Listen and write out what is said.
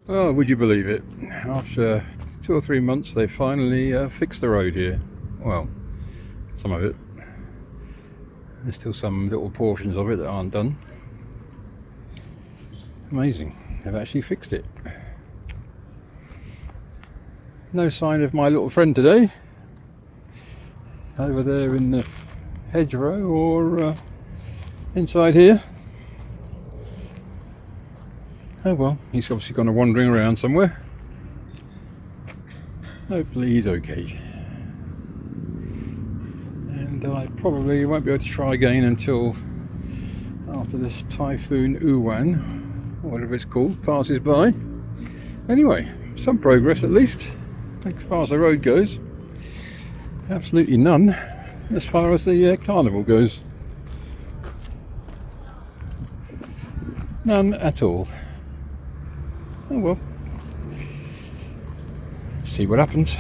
Oh, would you believe it? After 2 or 3 months, they finally fixed the road here. Well, some of it. There's still some little portions of it that aren't done. Amazing. They've actually fixed it. No sign of my little friend today. Over there in the hedgerow or inside here. Oh well, he's obviously gone wandering around somewhere. Hopefully he's okay. And I probably won't be able to try again until after this typhoon Uwan, or whatever it's called, passes by. Anyway, some progress at least, as far as the road goes. Absolutely none as far as the carnival goes. None at all. Oh well. See what happens.